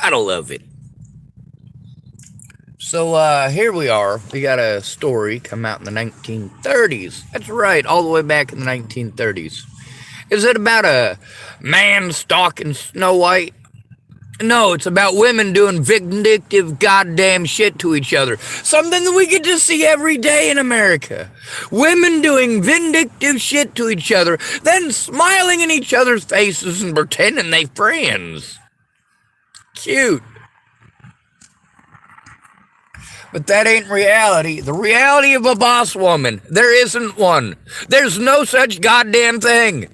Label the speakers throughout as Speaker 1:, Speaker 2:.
Speaker 1: Gotta love it. So here we are. We got a story come out in the 1930s. That's right, all the way back in the 1930s. Is it about a man stalking Snow White? No, it's about women doing vindictive goddamn shit to each other. Something that we get to see every day in America. Women doing vindictive shit to each other, then smiling in each other's faces and pretending they friends. Cute. But that ain't reality. The reality of a boss woman. There isn't one. There's no such goddamn thing.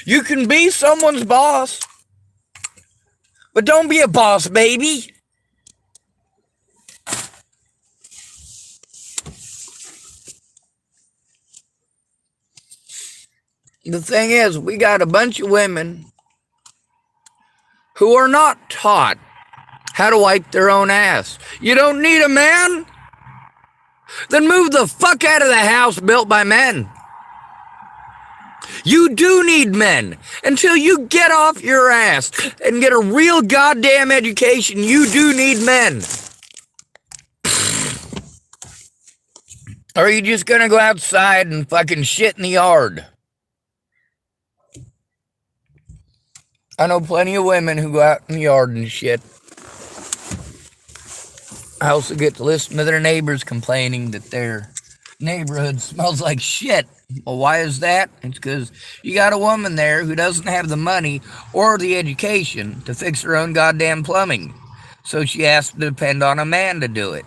Speaker 1: You can be someone's boss, but don't be a boss, baby. The thing is, we got a bunch of women who are not taught how to wipe their own ass. You don't need a man? Then move the fuck out of the house built by men. You do need men. Until you get off your ass and get a real goddamn education, you do need men. Or are you just gonna go outside and fucking shit in the yard? I know plenty of women who go out in the yard and shit. I also get to listen to their neighbors complaining that their neighborhood smells like shit. Well, why is that? It's because you got a woman there who doesn't have the money or the education to fix her own goddamn plumbing. So she has to depend on a man to do it.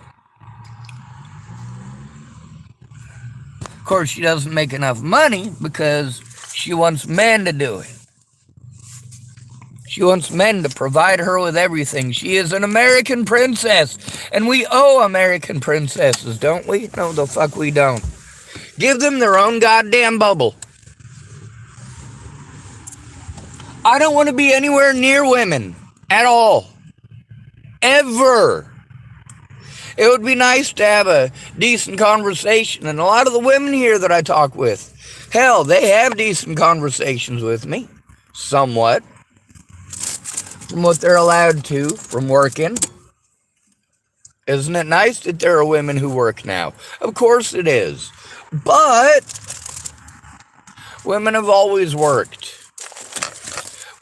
Speaker 1: Of course, she doesn't make enough money because she wants men to do it. She wants men to provide her with everything. She is an American princess. And we owe American princesses, don't we? No, the fuck we don't. Give them their own goddamn bubble. I don't want to be anywhere near women. At all. Ever. It would be nice to have a decent conversation. And a lot of the women here that I talk with, hell, they have decent conversations with me. Somewhat. From what they're allowed to, from working. Isn't it nice that there are women who work now? Of course it is. But women have always worked.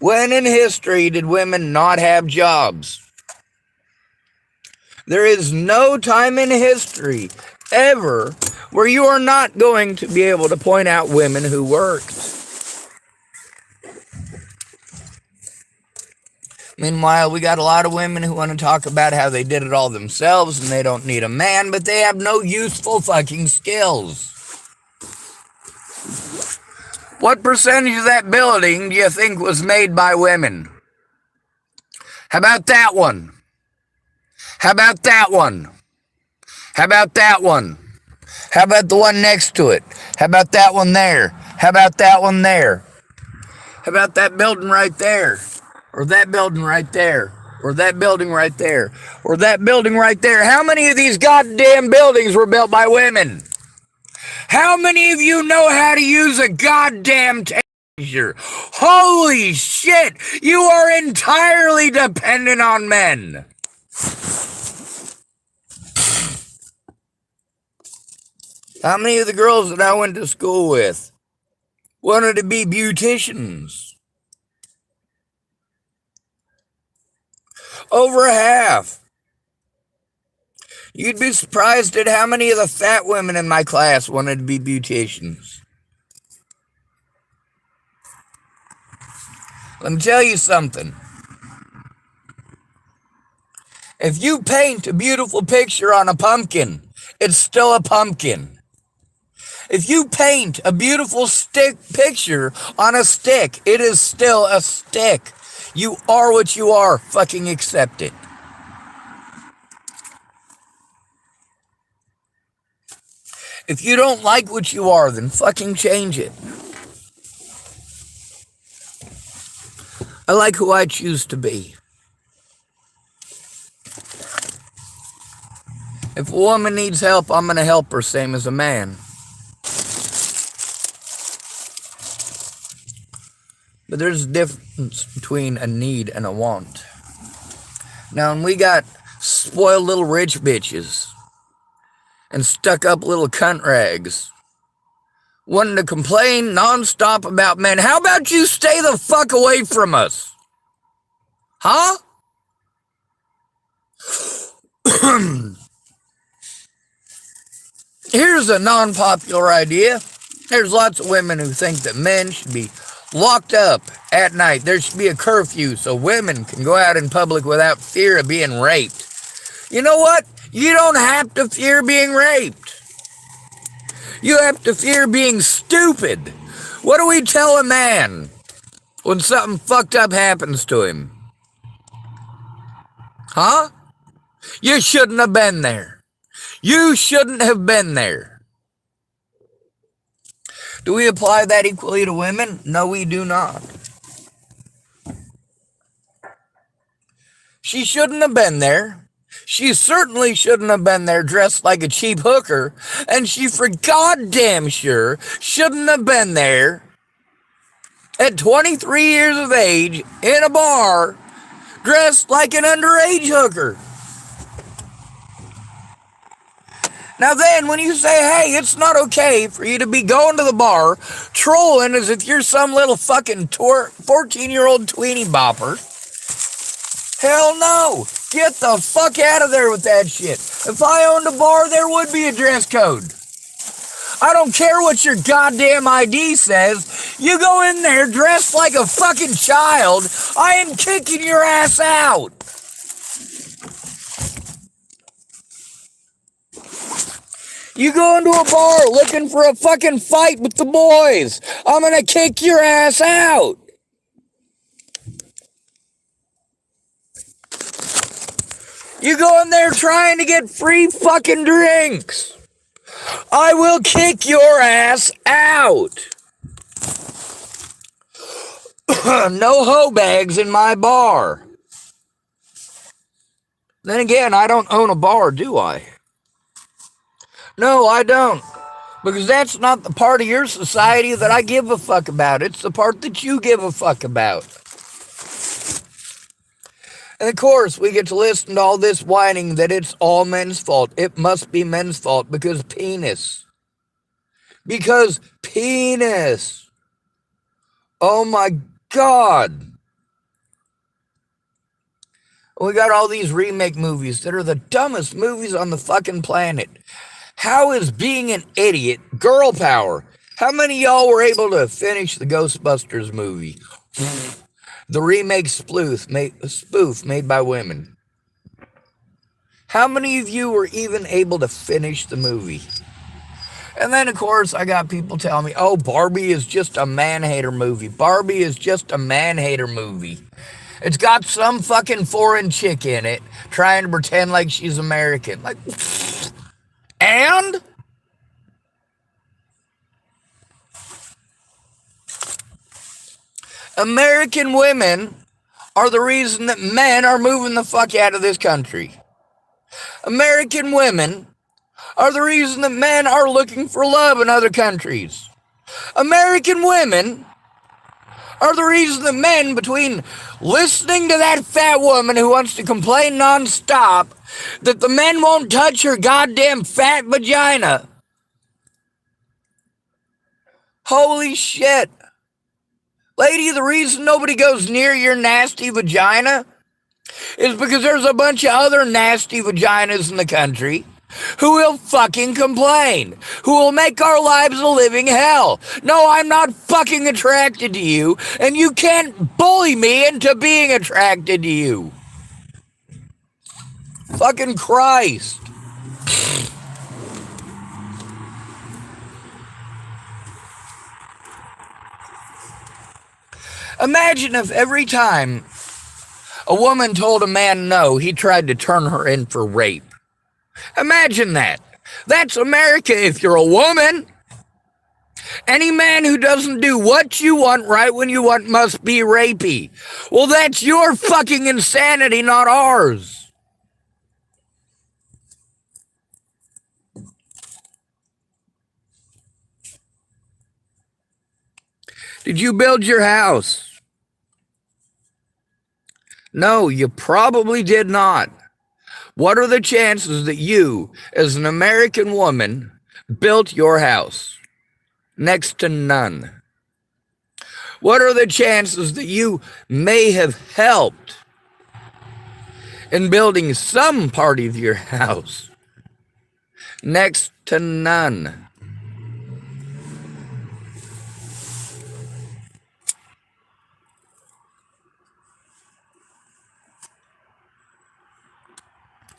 Speaker 1: When in history did women not have jobs? There is no time in history ever where you are not going to be able to point out women who worked. Meanwhile, we got a lot of women who want to talk about how they did it all themselves and they don't need a man, but they have no useful fucking skills. What percentage of that building do you think was made by women? How about that one? How about that one? How about that one? How about the one next to it? How about that one there? How about that one there? How about that building right there? Or that building right there? Or that building right there? Or that building right there? How many of these goddamn buildings were built by women? How many of you know how to use a goddamn taser? Holy shit! You are entirely dependent on men. How many of the girls that I went to school with wanted to be beauticians? Over half. You'd be surprised at how many of the fat women in my class wanted to be beauticians. Let me tell you something. If you paint a beautiful picture on a pumpkin, it's still a pumpkin. If you paint a beautiful stick picture on a stick, it is still a stick. You are what you are. Fucking accept it. If you don't like what you are, then fucking change it. I like who I choose to be. If a woman needs help, I'm going to help her, same as a man. But there's a difference between a need and a want. Now, when we got spoiled little rich bitches and stuck up little cunt rags wanting to complain nonstop about men, how about you stay the fuck away from us? Huh? Here's a non-popular idea. There's lots of women who think that men should be locked up at night. There should be a curfew so women can go out in public without fear of being raped. You know what? You don't have to fear being raped. You have to fear being stupid. What do we tell a man when something fucked up happens to him? Huh? You shouldn't have been there. You shouldn't have been there. Do we apply that equally to women? No, we do not. She shouldn't have been there. She certainly shouldn't have been there dressed like a cheap hooker. And she for goddamn sure shouldn't have been there at 23 years of age in a bar dressed like an underage hooker. Now then, when you say, hey, it's not okay for you to be going to the bar, trolling as if you're some little fucking 14-year-old tweenie bopper, hell no. Get the fuck out of there with that shit. If I owned a bar, there would be a dress code. I don't care what your goddamn ID says. You go in there dressed like a fucking child, I am kicking your ass out. You go into a bar looking for a fucking fight with the boys, I'm gonna kick your ass out. You go in there trying to get free fucking drinks, I will kick your ass out. No hoe bags in my bar. Then again, I don't own a bar, do I? No, I don't. Because that's not the part of your society that I give a fuck about. It's the part that you give a fuck about. And of course, we get to listen to all this whining that it's all men's fault. It must be men's fault because penis. Because penis. Oh my God. We got all these remake movies that are the dumbest movies on the fucking planet. How is being an idiot girl power? How many of y'all were able to finish the Ghostbusters movie? The remake spoof made by women. How many of you were even able to finish the movie? And then, of course, I got people telling me, oh, Barbie is just a man-hater movie. Barbie is just a man-hater movie. It's got some fucking foreign chick in it trying to pretend like she's American. Like, and? American women are the reason that men are moving the fuck out of this country. American women are the reason that men are looking for love in other countries. American women are the reason that men, between listening to that fat woman who wants to complain nonstop that the men won't touch her goddamn fat vagina. Holy shit. Lady, the reason nobody goes near your nasty vagina is because there's a bunch of other nasty vaginas in the country who will fucking complain, who will make our lives a living hell. No, I'm not fucking attracted to you, and you can't bully me into being attracted to you. Fucking Christ. Imagine if every time a woman told a man no, he tried to turn her in for rape. Imagine that. That's America if you're a woman. Any man who doesn't do what you want right when you want must be rapey. Well, that's your fucking insanity, not ours. Did you build your house? No, you probably did not. What are the chances that you, as an American woman, built your house? Next to none. What are the chances that you may have helped in building some part of your house? Next to none.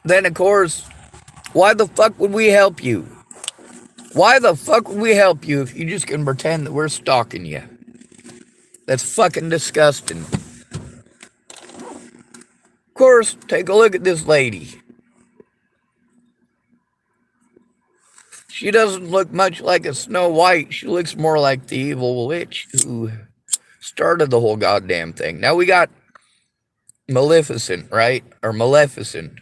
Speaker 1: Then, of course, why the fuck would we help you? Why the fuck would we help you if you just can pretend that we're stalking you? That's fucking disgusting. Of course, take a look at this lady. She doesn't look much like a Snow White. She looks more like the evil witch who started the whole goddamn thing. Now we got Maleficent, right? Or Maleficent.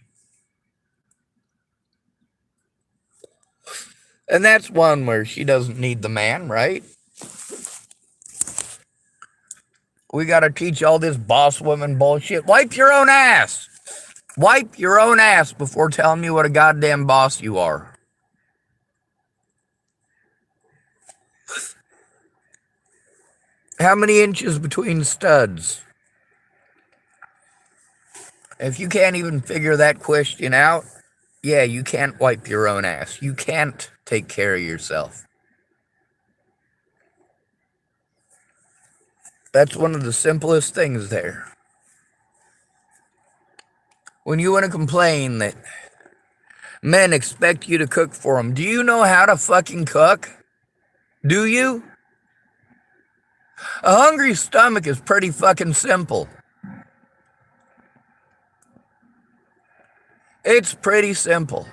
Speaker 1: And that's one where she doesn't need the man, right? We got to teach all this boss woman bullshit. Wipe your own ass. Wipe your own ass before telling me what a goddamn boss you are. How many inches between studs? If you can't even figure that question out, yeah, you can't wipe your own ass. You can't take care of yourself. That's one of the simplest things there. When you want to complain that men expect you to cook for them, do you know how to fucking cook? Do you? A hungry stomach is pretty fucking simple. It's pretty simple.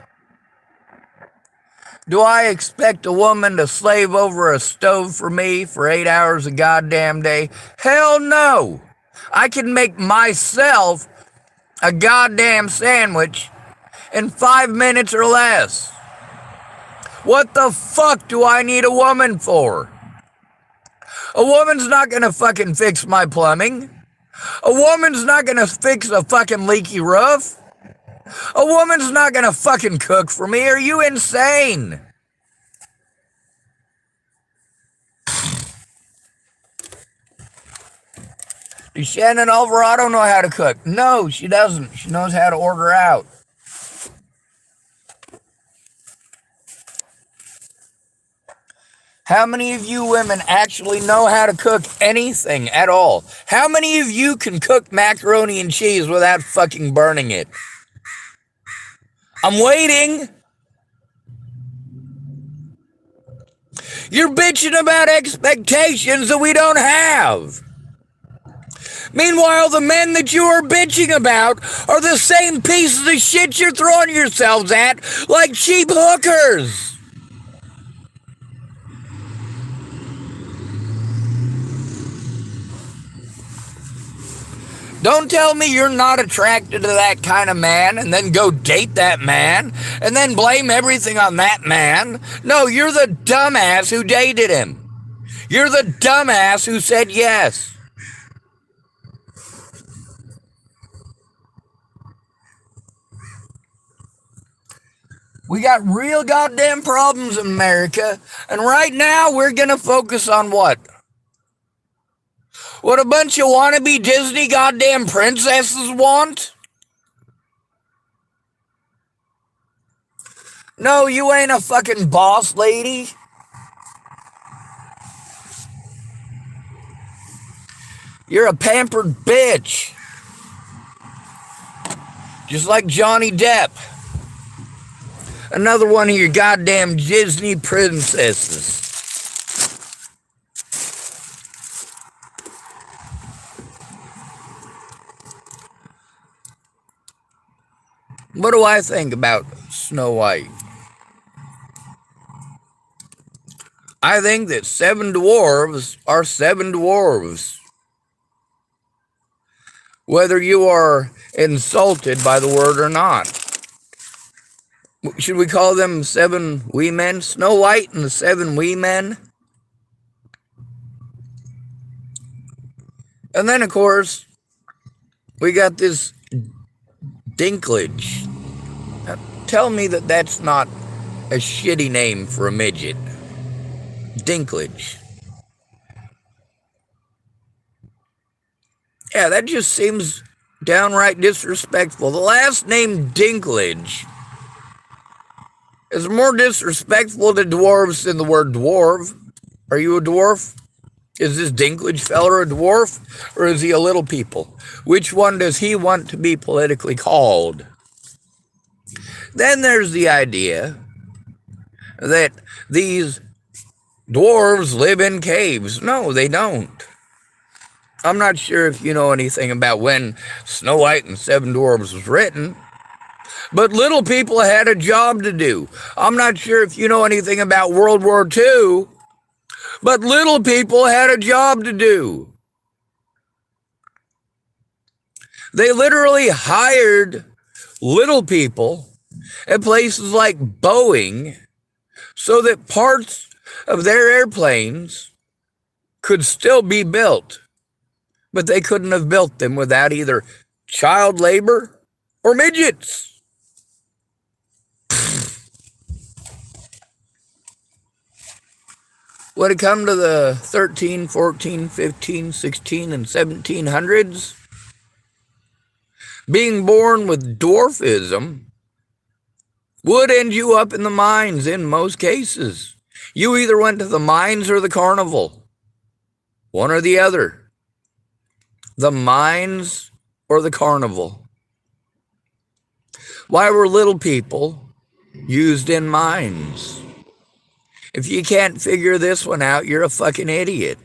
Speaker 1: Do I expect a woman to slave over a stove for me for 8 hours a goddamn day? Hell no! I can make myself a goddamn sandwich in 5 minutes or less. What the fuck do I need a woman for? A woman's not gonna fucking fix my plumbing. A woman's not gonna fix a fucking leaky roof. A woman's not gonna fucking cook for me. Are you insane? Does Shannon Alvarado know how to cook? No, she doesn't. She knows how to order out. How many of you women actually know how to cook anything at all? How many of you can cook macaroni and cheese without fucking burning it? I'm waiting. You're bitching about expectations that we don't have. Meanwhile, the men that you are bitching about are the same pieces of shit you're throwing yourselves at like cheap hookers. Don't tell me you're not attracted to that kind of man and then go date that man and then blame everything on that man. No, you're the dumbass who dated him. You're the dumbass who said yes. We got real goddamn problems in America, and right now we're gonna focus on what? What a bunch of wannabe Disney goddamn princesses want? No, you ain't a fucking boss lady. You're a pampered bitch. Just like Johnny Depp. Another one of your goddamn Disney princesses. What do I think about Snow White? I think that 7 dwarves are 7 dwarves. Whether you are insulted by the word or not. Should we call them 7 wee men? Snow White and the 7 wee men? And then, of course, We got this dinklage. Now, tell me that that's not a shitty name for a midget. Dinklage. Yeah, that just seems downright disrespectful. The last name Dinklage is more disrespectful to dwarves than the word dwarf. Are you a dwarf? Is this Dinklage feller a dwarf, or is he a little people? Which one does he want to be politically called? Then there's the idea that these dwarves live in caves. No, they don't. I'm not sure if you know anything about when Snow White and Seven Dwarfs was written, but little people had a job to do. I'm not sure if you know anything about World War II, but little people had a job to do. They literally hired little people at places like Boeing so that parts of their airplanes could still be built. But they couldn't have built them without either child labor or midgets. When it come to the 13, 14, 15, 16, and 1700s, being born with dwarfism would end you up in the mines in most cases. You either went to the mines or the carnival. One or the other. The mines or the carnival. Why were little people used in mines? If you can't figure this one out, you're a fucking idiot.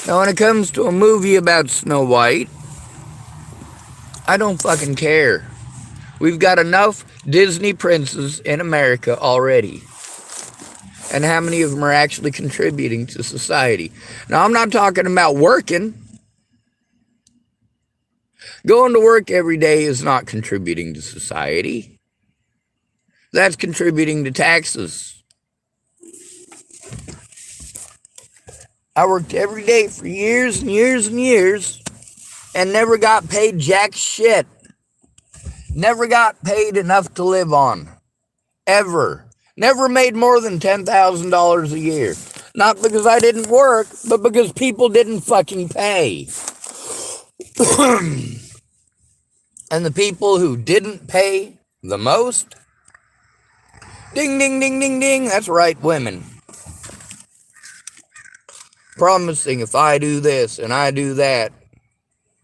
Speaker 1: Now, when it comes to a movie about Snow White, I don't fucking care. We've got enough Disney princes in America already. And how many of them are actually contributing to society? Now, I'm not talking about working. Going to work every day is not contributing to society. That's contributing to taxes. I worked every day for years and years and years and never got paid jack shit. Never got paid enough to live on. Ever. Never made more than $10,000 a year. Not because I didn't work, but because people didn't fucking pay. And the people who didn't pay the most, ding, ding, ding, ding, ding, that's right, women. Promising if I do this and I do that.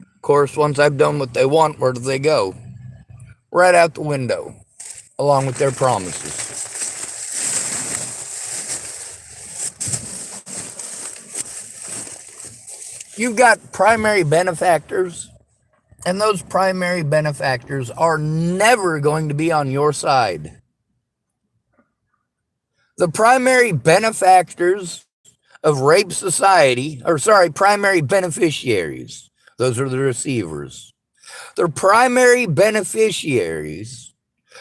Speaker 1: Of course, once I've done what they want, where do they go? Right out the window, along with their promises. You've got primary benefactors, and those primary benefactors are never going to be on your side. The primary benefactors of rape society, primary beneficiaries, those are the receivers. The primary beneficiaries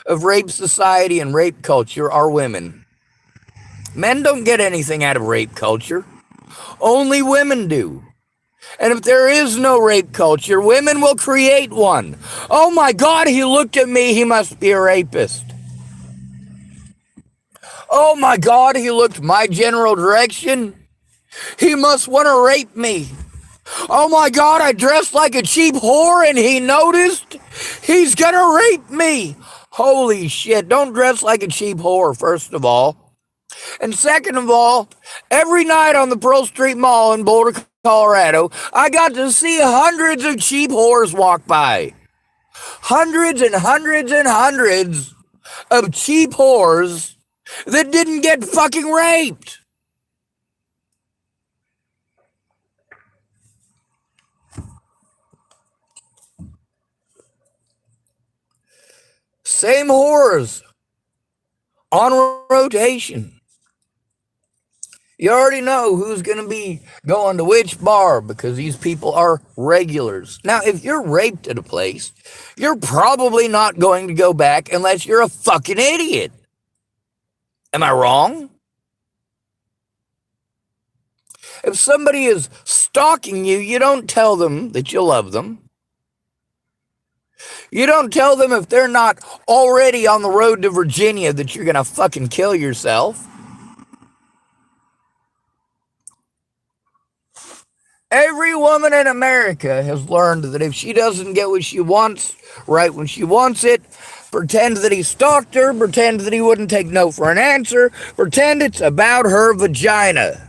Speaker 1: of rape society and rape culture are women. Men don't get anything out of rape culture. Only women do. And if there is no rape culture, women will create one. Oh my God, he looked at me, he must be a rapist. Oh my God, he looked my general direction, he must want to rape me. Oh my God, I dressed like a cheap whore and he noticed, he's gonna rape me. Holy shit, don't dress like a cheap whore, first of all. And second of all, every night on the Pearl Street Mall in Boulder, Colorado, I got to see hundreds of cheap whores walk by. Hundreds and hundreds and hundreds of cheap whores that didn't get fucking raped. Same whores on rotation. You already know who's going to be going to which bar because these people are regulars. Now, if you're raped at a place, you're probably not going to go back unless you're a fucking idiot. Am I wrong? If somebody is stalking you, you don't tell them that you love them. You don't tell them if they're not already on the road to Virginia that you're going to fucking kill yourself. Every woman in America has learned that if she doesn't get what she wants right when she wants it, pretend that he stalked her, pretend that he wouldn't take no for an answer, pretend it's about her vagina.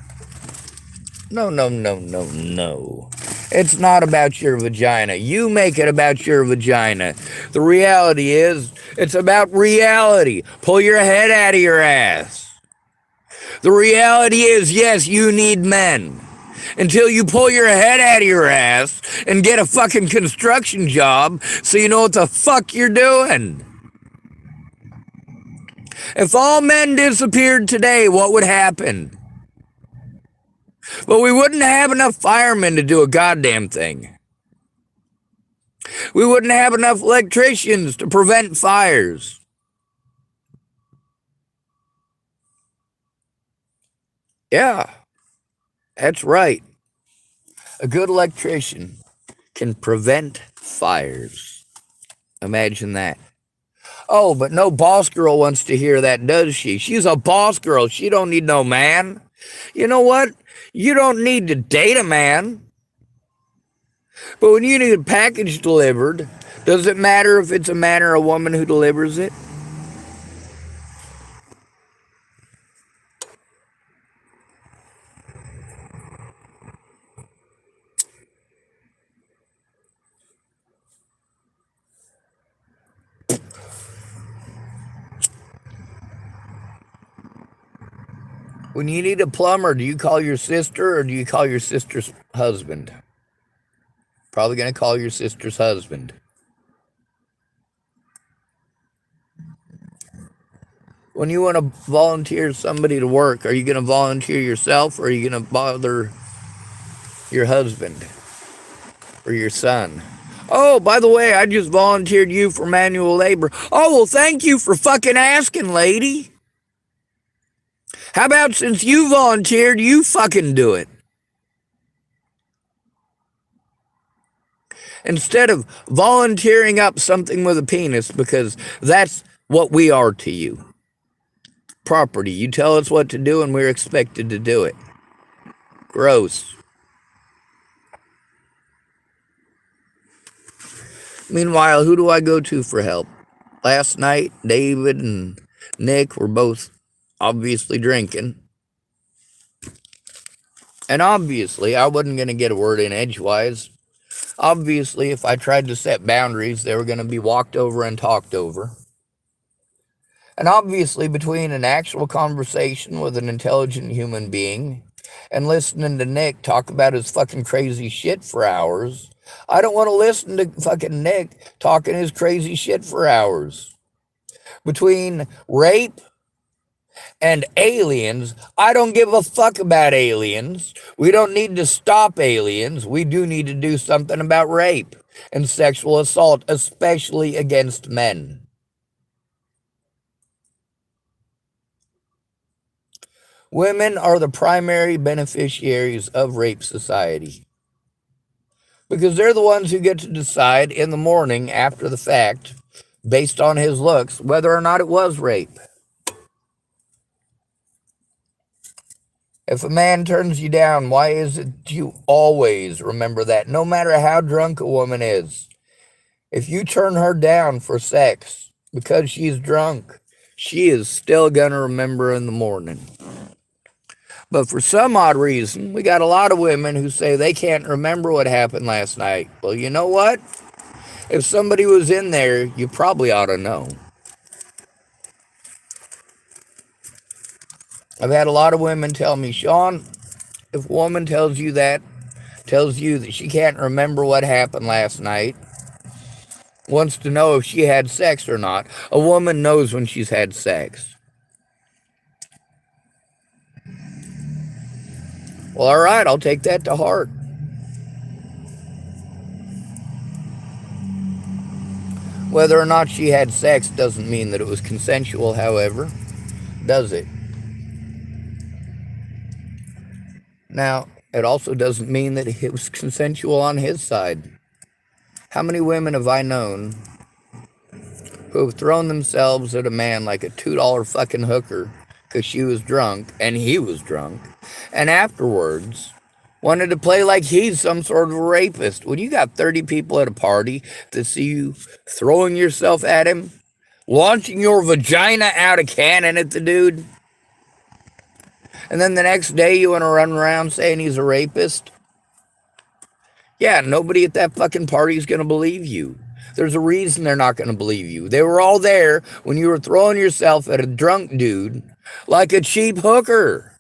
Speaker 1: No, no, no, no, no. It's not about your vagina. You make it about your vagina. The reality is, it's about reality. Pull your head out of your ass. The reality is, yes, you need men. Until you pull your head out of your ass and get a fucking construction job so you know what the fuck you're doing. If all men disappeared today, what would happen? Well, we wouldn't have enough firemen to do a goddamn thing. We wouldn't have enough electricians to prevent fires. Yeah, that's right. A good electrician can prevent fires. Imagine that. Oh, but no boss girl wants to hear that, does she? She's a boss girl. She don't need no man. You know what? You don't need to date a man. But when you need a package delivered, does it matter if it's a man or a woman who delivers it? When you need a plumber, do you call your sister or do you call your sister's husband? Probably going to call your sister's husband. When you want to volunteer somebody to work, are you going to volunteer yourself or are you going to bother your husband or your son? Oh, by the way, I just volunteered you for manual labor. Oh, well, thank you for fucking asking, lady. How about since you volunteered, you fucking do it? Instead of volunteering up something with a penis, because that's what we are to you. Property. You tell us what to do and we're expected to do it. Gross. Meanwhile, who do I go to for help? Last night, David and Nick were both obviously drinking. And obviously, I wasn't going to get a word in edgewise. Obviously, if I tried to set boundaries, they were going to be walked over and talked over. And obviously, between an actual conversation with an intelligent human being and listening to Nick talk about his fucking crazy shit for hours, I don't want to listen to fucking Nick talking his crazy shit for hours. Between rape and aliens, I don't give a fuck about aliens. We don't need to stop aliens. We do need to do something about rape and sexual assault, especially against men. Women are the primary beneficiaries of rape society because they're the ones who get to decide in the morning after the fact, based on his looks, whether or not it was rape. If a man turns you down, why is it you always remember that, no matter how drunk a woman is? If you turn her down for sex because she's drunk, she is still going to remember in the morning. But for some odd reason, we got a lot of women who say they can't remember what happened last night. Well, you know what? If somebody was in there, you probably ought to know. I've had a lot of women tell me, Sean, if a woman tells you that she can't remember what happened last night, wants to know if she had sex or not, a woman knows when she's had sex. Well, all right, I'll take that to heart. Whether or not she had sex doesn't mean that it was consensual, however, does it? Now, it also doesn't mean that it was consensual on his side. How many women have I known who have thrown themselves at a man like a $2 fucking hooker because she was drunk and he was drunk, and afterwards wanted to play like he's some sort of a rapist? When you got 30 people at a party that see you throwing yourself at him, launching your vagina out of cannon at the dude, and then the next day you want to run around saying he's a rapist? Yeah, nobody at that fucking party is going to believe you. There's a reason they're not going to believe you. They were all there when you were throwing yourself at a drunk dude like a cheap hooker.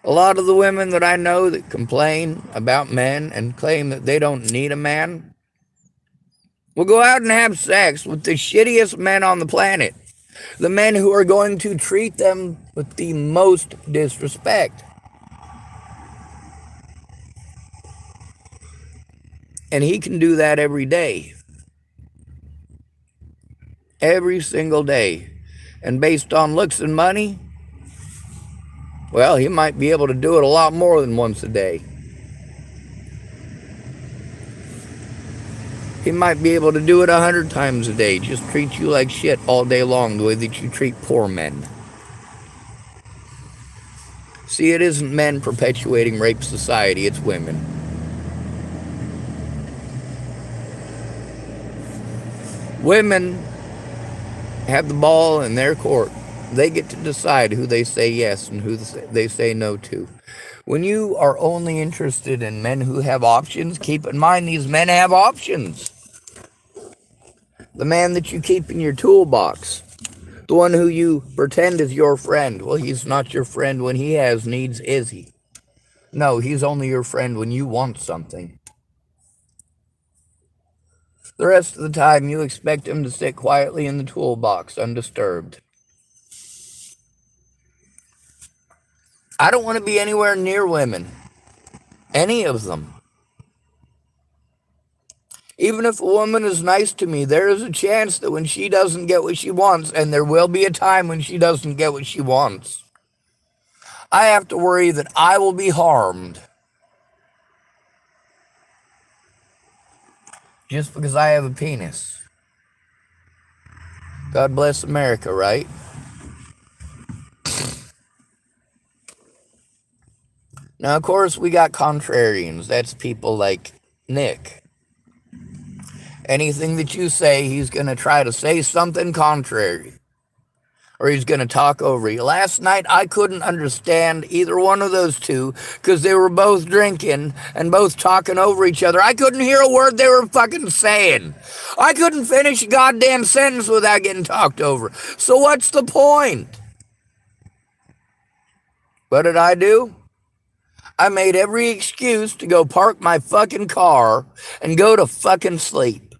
Speaker 1: A lot of the women that I know that complain about men and claim that they don't need a man will go out and have sex with the shittiest men on the planet. The men who are going to treat them with the most disrespect. And he can do that every day. Every single day. And based on looks and money, well, he might be able to do it a lot more than once a day. He might be able to do it 100 times a day. Just treat you like shit all day long, the way that you treat poor men. See, it isn't men perpetuating rape society, it's women. Women have the ball in their court. They get to decide who they say yes and who they say no to. When you are only interested in men who have options, keep in mind these men have options. The man that you keep in your toolbox, the one who you pretend is your friend, well, he's not your friend when he has needs, is he? No, he's only your friend when you want something. The rest of the time, you expect him to sit quietly in the toolbox, undisturbed. I don't want to be anywhere near women. Any of them. Even if a woman is nice to me, there is a chance that when she doesn't get what she wants, and there will be a time when she doesn't get what she wants, I have to worry that I will be harmed. Just because I have a penis. God bless America, right? Now, of course, we got contrarians. That's people like Nick. Anything that you say, he's going to try to say something contrary. Or he's going to talk over you. Last night, I couldn't understand either one of those two because they were both drinking and both talking over each other. I couldn't hear a word they were fucking saying. I couldn't finish a goddamn sentence without getting talked over. So what's the point? What did I do? I made every excuse to go park my fucking car and go to fucking sleep.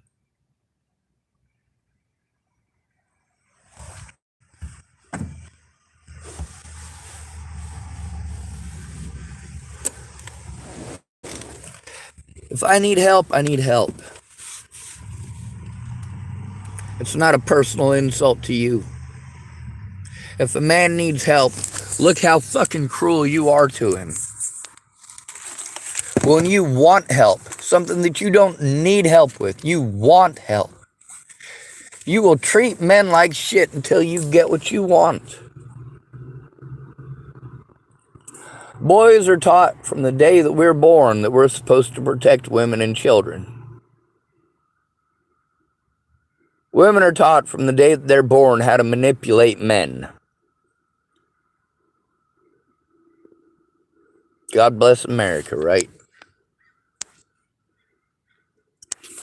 Speaker 1: If I need help, I need help. It's not a personal insult to you. If a man needs help, look how fucking cruel you are to him. When you want help, something that you don't need help with, you want help, you will treat men like shit until you get what you want. Boys are taught from the day that we're born that we're supposed to protect women and children. Women are taught from the day that they're born how to manipulate men. God bless America, right?